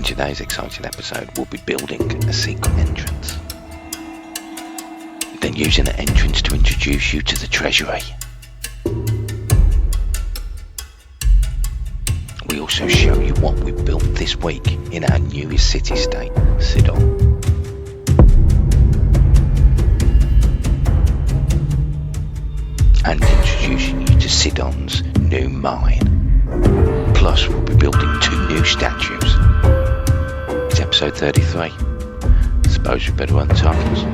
In today's exciting episode, we'll be building a secret entrance. Then using an entrance to introduce you to the treasury. We also show you what we've built this week in our newest city-state, Sidon. And introducing you to Sidon's new mine. Plus, we'll be building 2 new statues. It's episode 33. Suppose we better run the titles.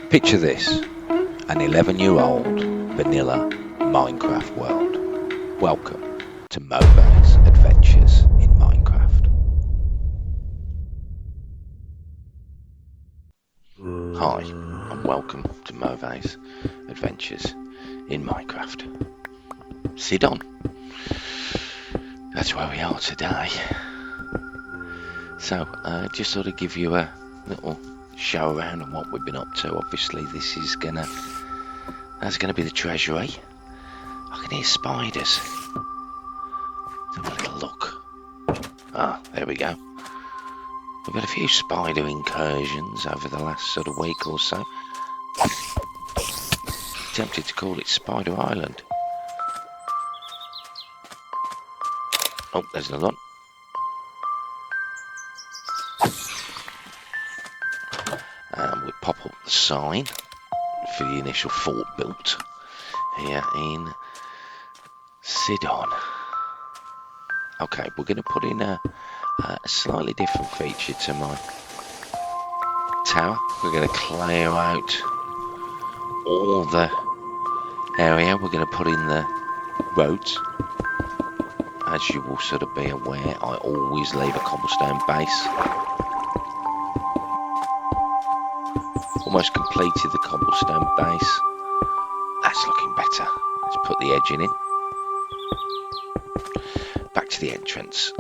Picture this, an 11-year-old vanilla Minecraft world. Welcome to Mauvais Adventures in Minecraft. Hi, and welcome to Mauvais Adventures in Minecraft. Sidon. That's where we are today. So, just sort of give you a little show around on what we've been up to. Obviously, that's gonna be the treasury. I can hear spiders. Let's have a little look. Ah, there we go. We've had a few spider incursions over the last sort of week or so. Tempted to call it Spider Island. Oh, there's another one. And we'll pop up the sign for the initial fort built here in Sidon. Okay, we're going to put in a slightly different feature to my tower. We're going to clear out all the area. We're going to put in the roads. As you will sort of be aware, I always leave a cobblestone base. Almost completed the cobblestone base. That's looking better. Let's put the edging in. Back to the entrance.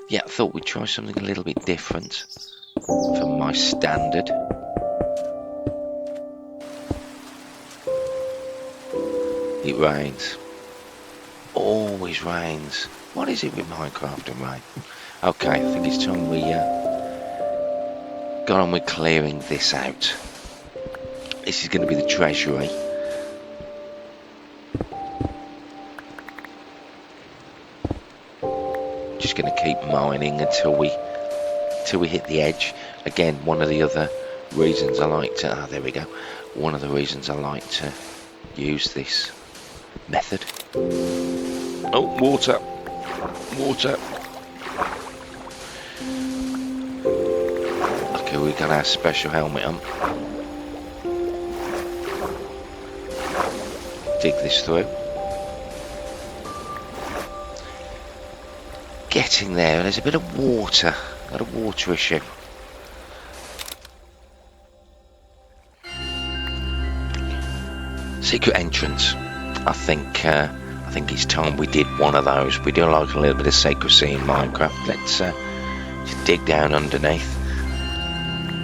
Yeah, I thought we'd try something a little bit different from my standard. It rains. Always rains. What is it with Minecraft and rain? Okay, I think it's time we got on with clearing this out. This is going to be the treasury. Just going to keep mining until we hit the edge. Again, one of the other reasons I like to there we go. One of the reasons I like to use this method. Oh, water. Okay, we got our special helmet on. Dig this through. Getting there, there's a bit of water. Got a water issue. Secret entrance. I think it's time we did one of those. We do like a little bit of secrecy in Minecraft. Let's just dig down underneath,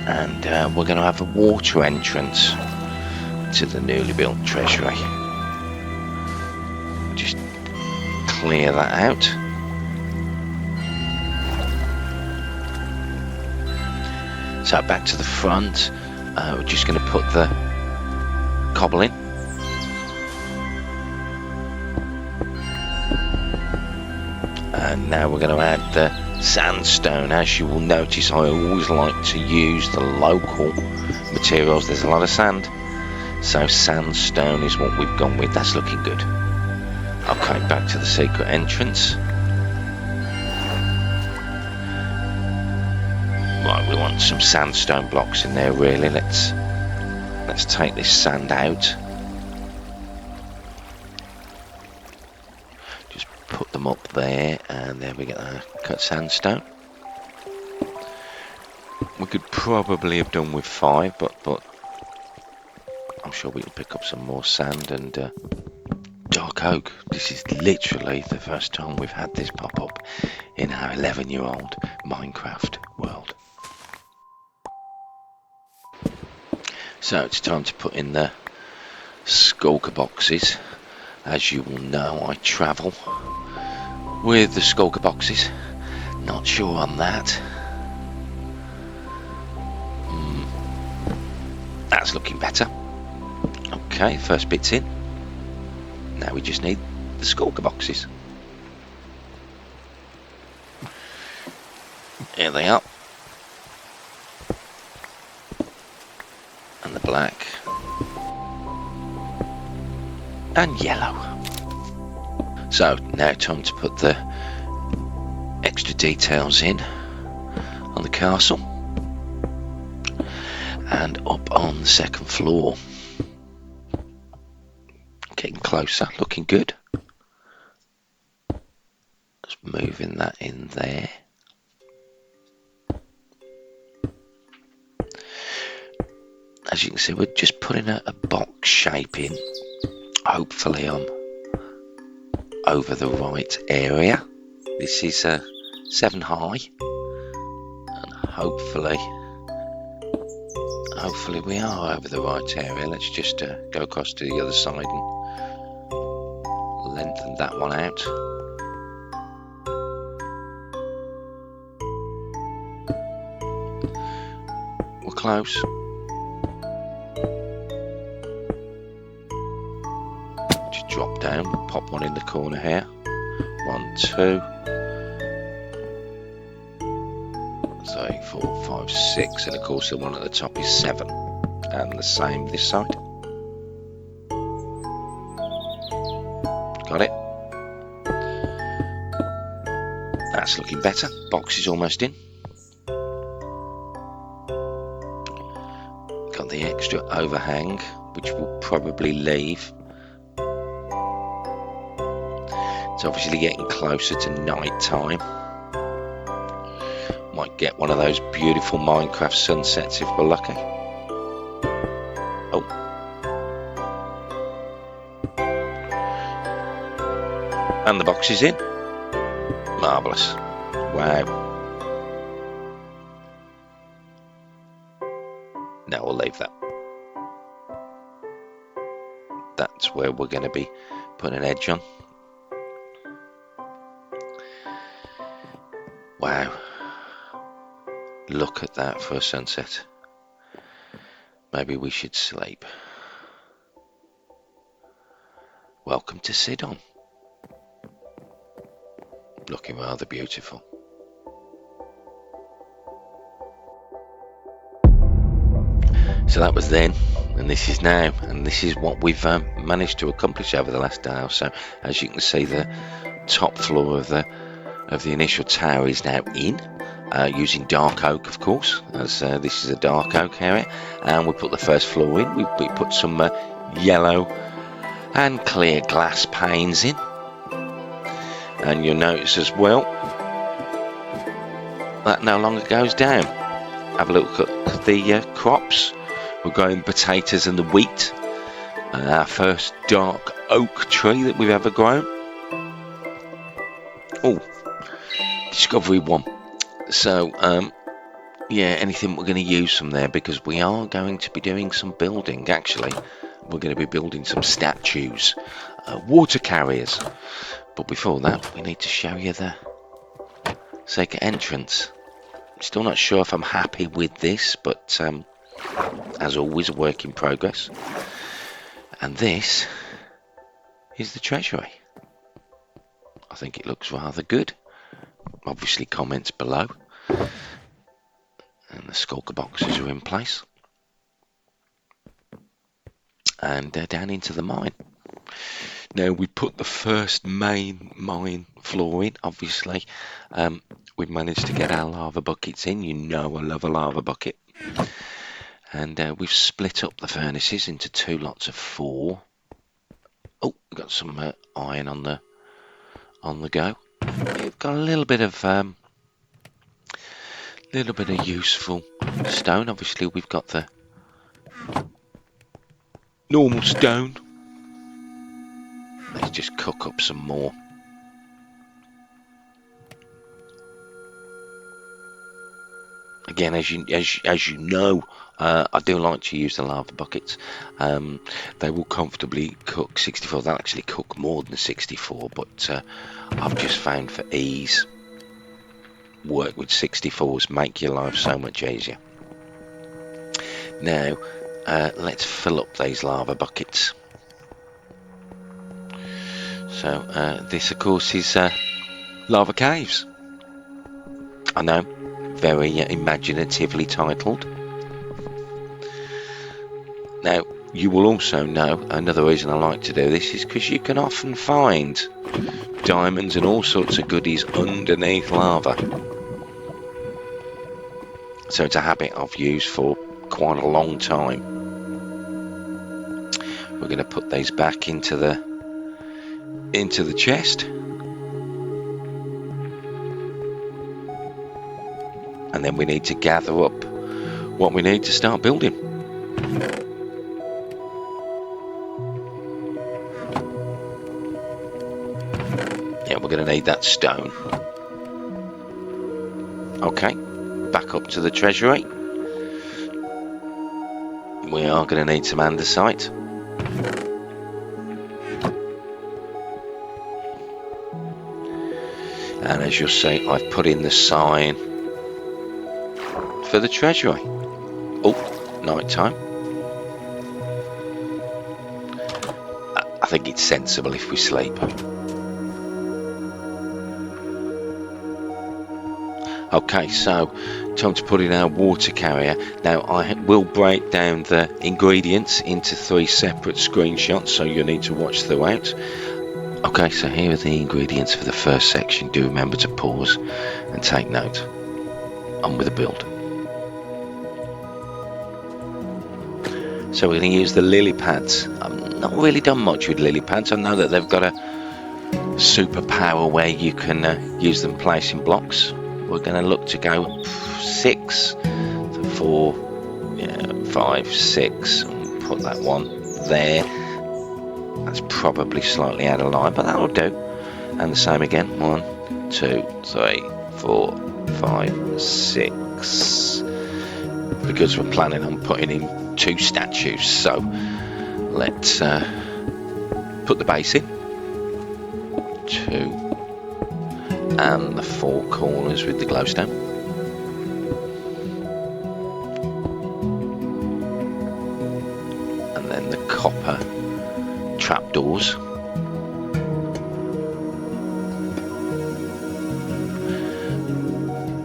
and we're going to have a water entrance to the newly built treasury. Just clear that out. So back to the front. We're just going to put the cobble in. And now we're going to add the sandstone. As you will notice, I always like to use the local materials. There's a lot of sand, so sandstone is what we've gone with. That's looking good. Okay, back to the secret entrance. Right, we want some sandstone blocks in there really. Let's take this sand out. Put them up there, and there we get our cut sandstone. We could probably have done with 5, but I'm sure we can pick up some more sand and dark oak. This is literally the first time we've had this pop up in our 11-year-old Minecraft world. So it's time to put in the skulker boxes. As you will know, I travel with the skulker boxes. Not sure on that. That's looking better. Okay, first bit's in. Now we just need the skulker boxes. Here they are. And the black. And yellow. So now time to put the extra details in on the castle. And up on the second floor. Getting closer, looking good. Just moving that in there. As you can see, we're just putting a box shape in. Hopefully I'm over the right area. This is 7 high. And hopefully we are over the right area. Let's just go across to the other side and lengthen that one out. We're close. Just drop down, we'll pop one in the corner here. 1, 2, 3, 4, 5, 6, and of course the one at the top is 7. And the same this side. Got it. That's looking better. Box is almost in. Got the extra overhang, which we'll probably leave. It's obviously getting closer to night time. Might get one of those beautiful Minecraft sunsets if we're lucky. Oh. And the box is in. Marvellous. Wow. Now we'll leave that. That's where we're going to be putting an edge on. Wow. Look at that for a sunset. Maybe we should sleep. Welcome to Sidon. Looking rather beautiful. So that was then, and this is now, and this is what we've managed to accomplish over the last day or so. As you can see, the top floor of the initial tower is now in, using dark oak, of course, as this is a dark oak area. And we put the first floor in. We put some yellow and clear glass panes in. And you'll notice as well that no longer goes down. Have a look at the crops. We're growing potatoes and the wheat. Our first dark oak tree that we've ever grown. Oh, Discovery 1. So, yeah, anything we're going to use from there, because we are going to be doing some building. Actually, we're going to be building some statues, water carriers. But before that, we need to show you the secret entrance. Still not sure if I'm happy with this, but as always, a work in progress. And this is the treasury. I think it looks rather good. Obviously, comments below. And the skulker boxes are in place. And down into the mine. Now, we put the first main mine floor in, obviously. We've managed to get our lava buckets in. You know I love a lava bucket. And we've split up the furnaces into 2 lots of 4. Oh, we've got some iron on the go. We've got a little bit of useful stone. Obviously, we've got the normal stone. Let's just cook up some more. again, as you know, I do like to use the lava buckets. They will comfortably cook 64. They'll actually cook more than 64, but I've just found for ease, work with 64s, make your life so much easier. Now, let's fill up these lava buckets. So this, of course, is lava caves. I know, very imaginatively titled. Now, you will also know another reason I like to do this is because you can often find diamonds and all sorts of goodies underneath lava. So it's a habit I've used for quite a long time. We're going to put these back into the chest. And then we need to gather up what we need to start building. Yeah, we're going to need that stone. Okay, back up to the treasury. We are going to need some andesite. And as you'll see, I've put in the sign for the treasury. Oh, night time. I think it's sensible if we sleep. Okay, so time to put in our water carrier. Now I will break down the ingredients into 3 separate screenshots, so you'll need to watch throughout. Okay, so here are the ingredients for the first section. Do remember to pause and take note. On with the build. So we're going to use the lily pads. I've not really done much with lily pads. I know that they've got a superpower where you can use them placing blocks. We're going to look to go 6 to 4, 5, 6, and put that one there. That's probably slightly out of line, but that'll do. And the same again. 1, 2, 3, 4, 5, 6. Because we're planning on putting in 2 statues, so let's put the base in. 2. And the 4 corners with the glowstone. And then the copper trapdoors.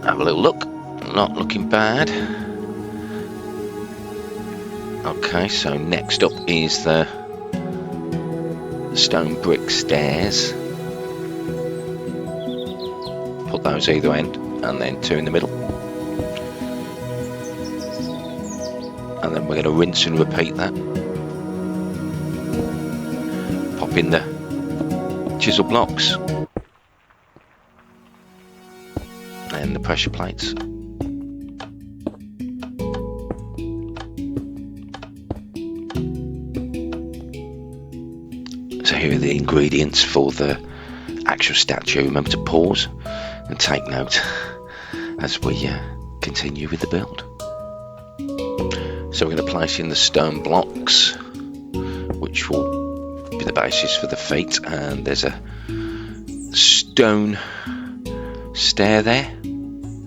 Have a little look. Not looking bad. Okay, so next up is the stone brick stairs. Put those either end, and then 2 in the middle. And then we're going to rinse and repeat that. Pop in the chisel blocks. And the pressure plates. So here are the ingredients for the actual statue. Remember to pause and take note as we continue with the build. So we're going to place in the stone blocks, which will be the basis for the feet, and there's a stone stair there.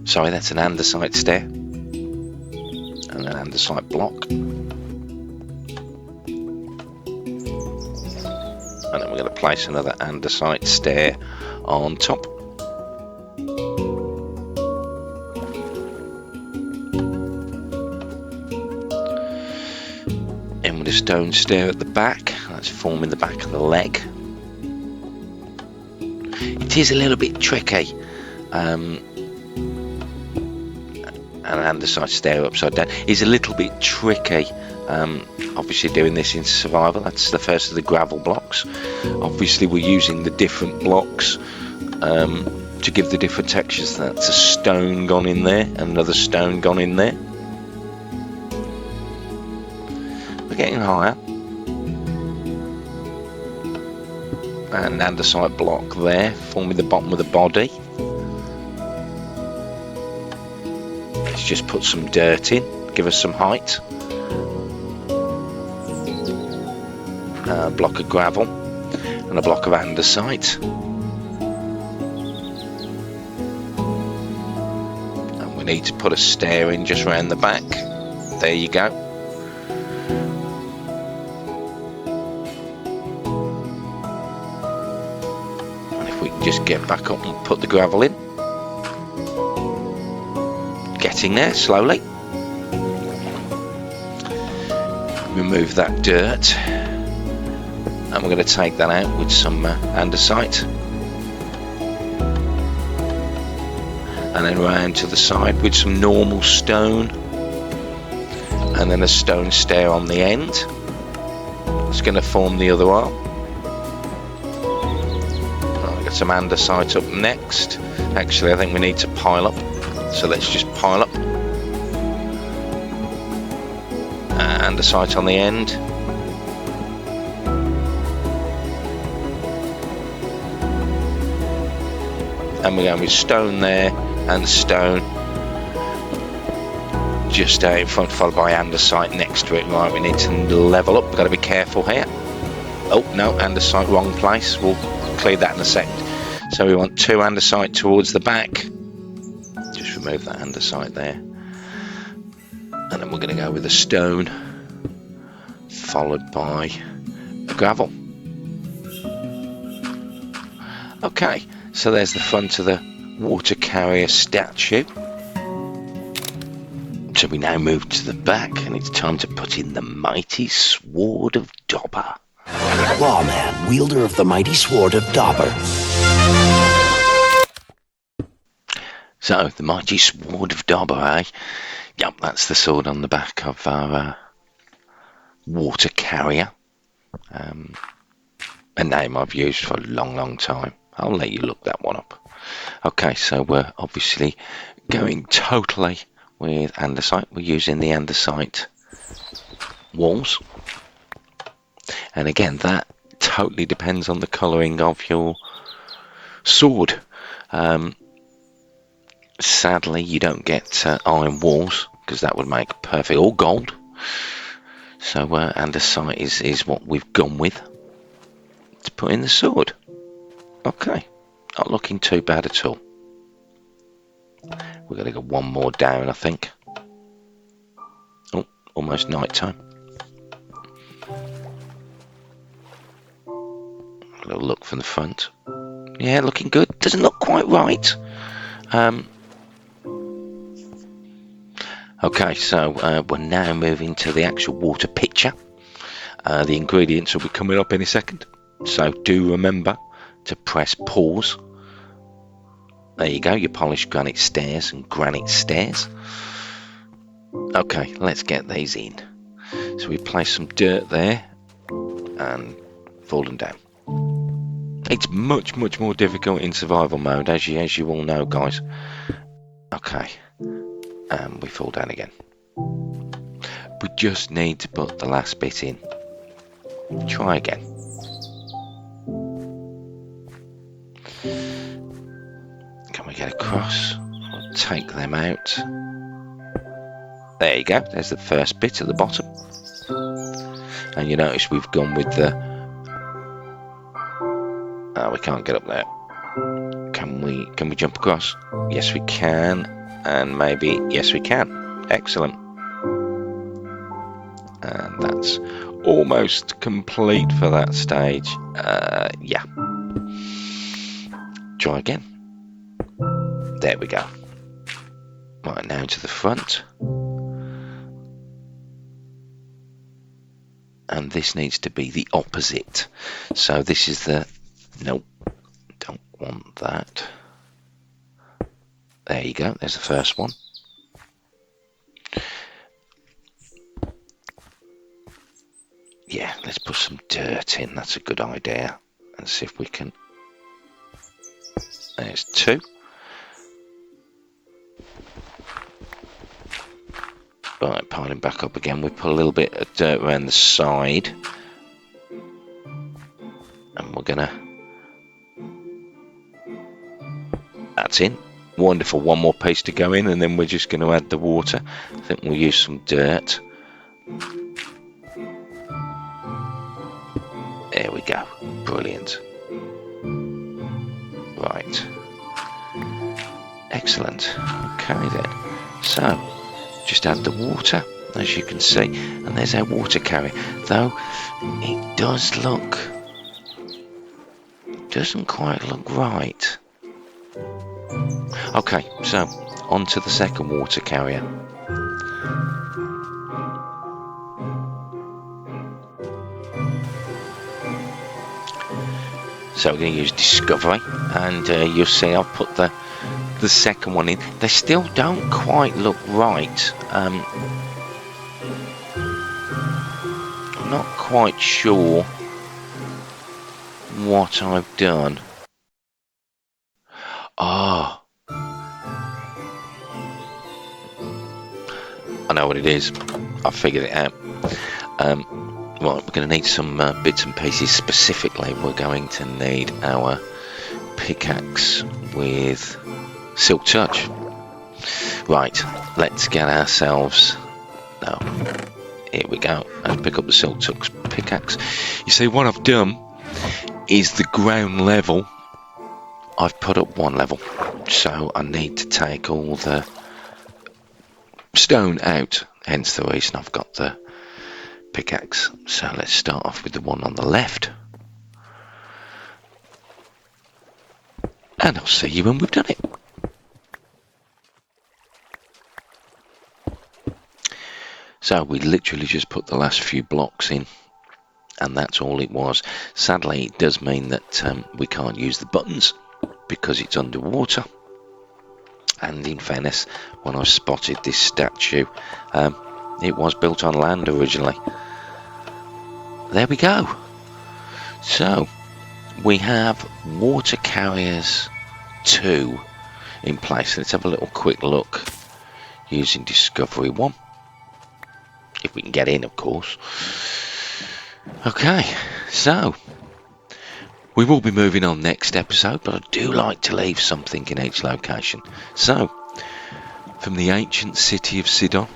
Sorry, that's an andesite stair and an andesite block. And then we're going to place another andesite stair on top. And with a stone stair at the back, that's forming the back of the leg. It is a little bit tricky. An andesite stair upside down is a little bit tricky. Obviously doing this in survival. That's the first of the gravel blocks. Obviously we're using the different blocks to give the different textures. That's a stone gone in there, another stone gone in there. We're getting higher. And an andesite block there, forming the bottom of the body. let's just put some dirt in, give us some height. A block of gravel and a block of andesite. And we need to put a stair in just round the back. There you go. And if we can just get back up and put the gravel in. Getting there slowly. Remove that dirt. And we're going to take that out with some andesite. And then round to the side with some normal stone. And then a stone stair on the end. It's going to form the other arm. I've got some andesite up next. Actually, I think we need to pile up. So let's just pile up. Andesite on the end. And we're going with stone there and stone just out in front, followed by andesite next to it. Right, we need to level up. We've got to be careful here. Oh no, andesite wrong place. We'll clear that in a second. So we want 2 andesite towards the back. Just remove that andesite there. And then we're going to go with the stone, followed by the gravel. Okay. So there's the front of the water carrier statue. So we now move to the back, and it's time to put in the mighty sword of Dobber. Lawman, wielder of the mighty sword of Dobber. So the mighty sword of Dobber, eh? Yep, that's the sword on the back of our water carrier. A name I've used for a long time. I'll let you look that one up. Okay, so we're obviously going totally with andesite. We're using the andesite walls. And again, that totally depends on the colouring of your sword. Sadly, you don't get iron walls, because that would make perfect, or gold. So andesite is what we've gone with to put in the sword. Okay, not looking too bad at all. We're going to go one more down, I think. Oh, almost night time. A little look from the front. Yeah, looking good. Doesn't look quite right. Okay, so we're now moving to the actual water pitcher. The ingredients will be coming up in a second. So do remember to press pause. There you go, your polished granite stairs and granite stairs. Okay, let's get these in. So we place some dirt there and fall them down. It's much more difficult in survival mode, as you all know, guys. Okay, and we fall down again. We just need to put the last bit in. Try again. Can we get across? We'll take them out. There you go, there's the first bit at the bottom. And you notice we've gone with the... we can't get up there. Can we jump across? Yes we can. And maybe, yes we can. Excellent. And that's almost complete for that stage. Yeah. Try again. There we go. Right, now to the front. And this needs to be the opposite. So this is the... Nope, don't want that. There you go, there's the first one. Yeah, let's put some dirt in, that's a good idea. And see if we can... There's 2. Right, piling back up again. We put a little bit of dirt around the side. And we're gonna... That's in. Wonderful. One more piece to go in, and then we're just going to add the water. I think we'll use some dirt. There we go. Brilliant. Right. Excellent. Okay then. So, just add the water, as you can see, and there's our water carrier. Though it doesn't quite look right. Okay, so on to the second water carrier. So we're going to use Discovery, and you'll see I've put the second one in. They still don't quite look right. I'm not quite sure what I've done. Ah, I know what it is. I figured it out. Right, we're going to need some bits and pieces. Specifically, we're going to need our pickaxe with Silk Touch. Right, let's get ourselves... No, here we go. Let's pick up the Silk Touch pickaxe. You see, what I've done is the ground level. I've put up one level, so I need to take all the stone out. Hence the reason I've got the pickaxe. So let's start off with the one on the left, and I'll see you when we've done it. So we literally just put the last few blocks in, and that's all it was. Sadly, it does mean that we can't use the buttons because it's underwater. And in fairness, when I spotted this statue, it was built on land originally. There we go. So we have water carriers 2 in place. Let's have a little quick look using Discovery 1, if we can get in, of course. Okay, so we will be moving on next episode, but I do like to leave something in each location. So, from the ancient city of Sidon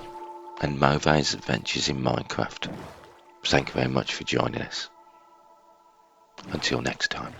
and Mauvais Adventures in Minecraft, thank you very much for joining us. Until next time.